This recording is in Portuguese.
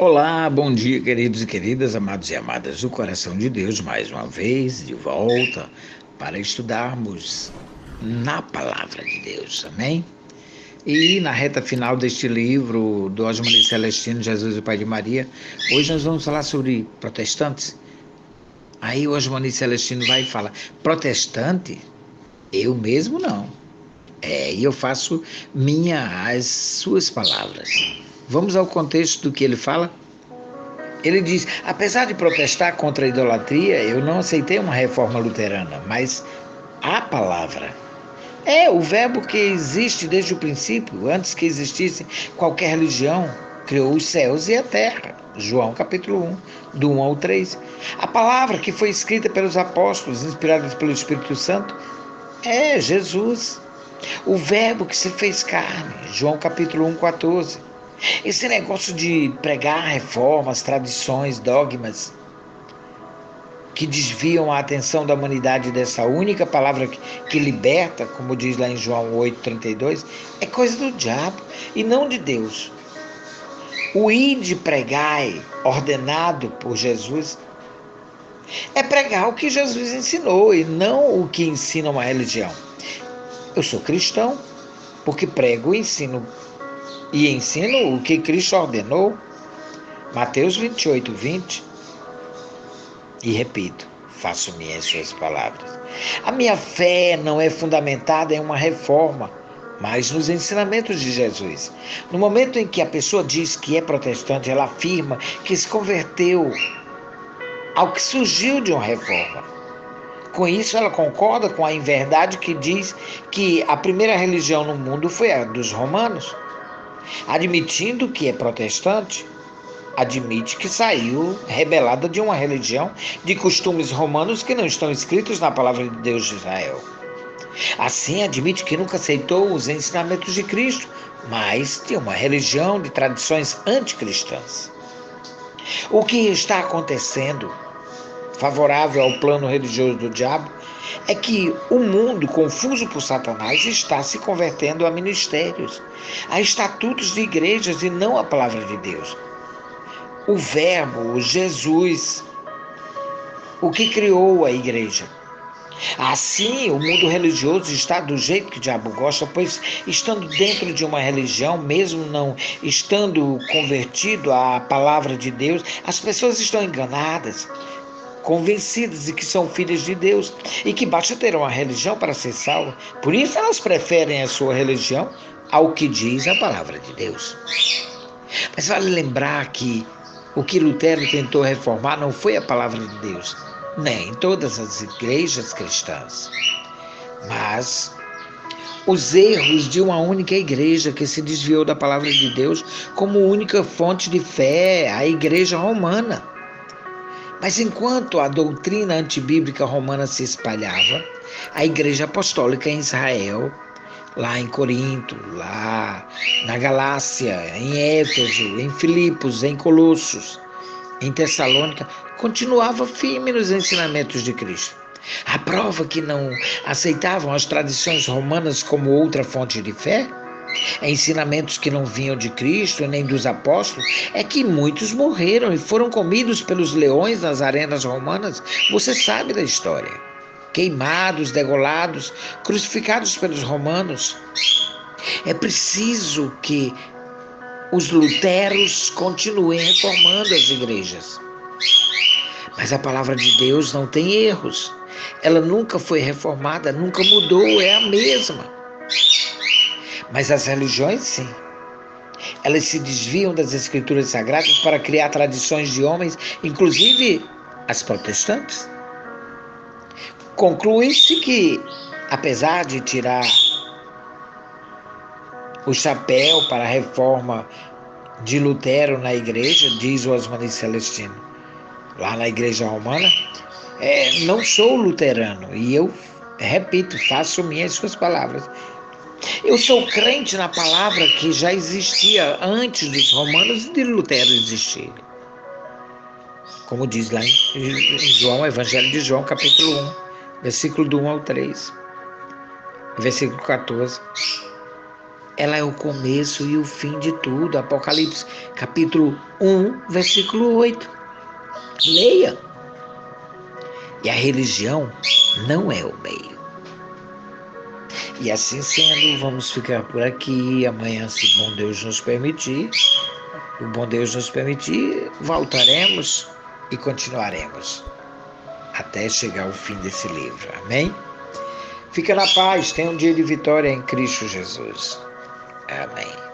Olá, bom dia, queridos e queridas, amados e amadas do coração de Deus, mais uma vez de volta para estudarmos na palavra de Deus, amém? E na reta final deste livro do Osmani Celestino, Jesus e Pai de Maria, hoje nós vamos falar sobre protestantes. Aí o Osmani Celestino vai e fala: protestante? Eu mesmo não. E eu faço minha as suas palavras. Vamos ao contexto do que ele fala? Ele diz: apesar de protestar contra a idolatria, eu não aceitei uma reforma luterana, mas a palavra é o verbo que existe desde o princípio, antes que existisse qualquer religião, criou os céus e a terra. João capítulo 1, do 1 ao 3. A palavra que foi escrita pelos apóstolos, inspirados pelo Espírito Santo, é Jesus. O verbo que se fez carne, João capítulo 1, 14. Esse negócio de pregar reformas, tradições, dogmas que desviam a atenção da humanidade dessa única palavra que liberta, como diz lá em João 8,32, é coisa do diabo e não de Deus. O ide pregai, ordenado por Jesus, é pregar o que Jesus ensinou e não o que ensina uma religião. Eu sou cristão porque prego e ensino o que Cristo ordenou. Mateus 28, 20. E repito, faço minhas suas palavras. A minha fé não é fundamentada em uma reforma, mas nos ensinamentos de Jesus. No momento em que a pessoa diz que é protestante, ela afirma que se converteu ao que surgiu de uma reforma. Com isso, ela concorda com a inverdade que diz que a primeira religião no mundo foi a dos romanos. Admitindo que é protestante, admite que saiu rebelada de uma religião de costumes romanos que não estão escritos na palavra de Deus de Israel. Assim, admite que nunca aceitou os ensinamentos de Cristo, mas de uma religião de tradições anticristãs. O que está acontecendo, favorável ao plano religioso do diabo, é que o mundo, confuso por Satanás, está se convertendo a ministérios, a estatutos de igrejas e não a palavra de Deus. O verbo, o Jesus, o que criou a igreja. Assim, o mundo religioso está do jeito que o diabo gosta, pois estando dentro de uma religião, mesmo não estando convertido à palavra de Deus, as pessoas estão enganadas, convencidas de que são filhas de Deus e que basta ter uma religião para ser salva. Por isso elas preferem a sua religião ao que diz a palavra de Deus. Mas vale lembrar que o que Lutero tentou reformar não foi a palavra de Deus, nem todas as igrejas cristãs, mas os erros de uma única igreja que se desviou da palavra de Deus como única fonte de fé, a igreja romana. Mas enquanto a doutrina antibíblica romana se espalhava, a igreja apostólica em Israel, lá em Corinto, lá na Galácia, em Éfeso, em Filipos, em Colossos, em Tessalônica, continuava firme nos ensinamentos de Cristo. A prova que não aceitavam as tradições romanas como outra fonte de fé, ensinamentos que não vinham de Cristo nem dos apóstolos, é que muitos morreram e foram comidos pelos leões nas arenas romanas. Você sabe da história. Queimados, degolados, crucificados pelos romanos. É preciso que os luteros continuem reformando as igrejas. Mas a palavra de Deus não tem erros. Ela nunca foi reformada, nunca mudou, é a mesma. Mas as religiões, sim. Elas se desviam das escrituras sagradas para criar tradições de homens, inclusive as protestantes. Conclui-se que, apesar de tirar o chapéu para a reforma de Lutero na igreja, diz o Osmani Celestino, lá na igreja romana, não sou luterano e eu, repito, faço minhas suas palavras. Eu sou crente na palavra que já existia antes dos romanos e de Lutero existir. Como diz lá em João, Evangelho de João, capítulo 1, versículo do 1 ao 3, versículo 14. ela é o começo e o fim de tudo. Apocalipse, capítulo 1, versículo 8. Leia. E a religião não é o meio. E assim sendo, vamos ficar por aqui. Amanhã, se bom Deus nos permitir, voltaremos e continuaremos até chegar ao fim desse livro. Amém? Fica na paz, tenha um dia de vitória em Cristo Jesus. Amém.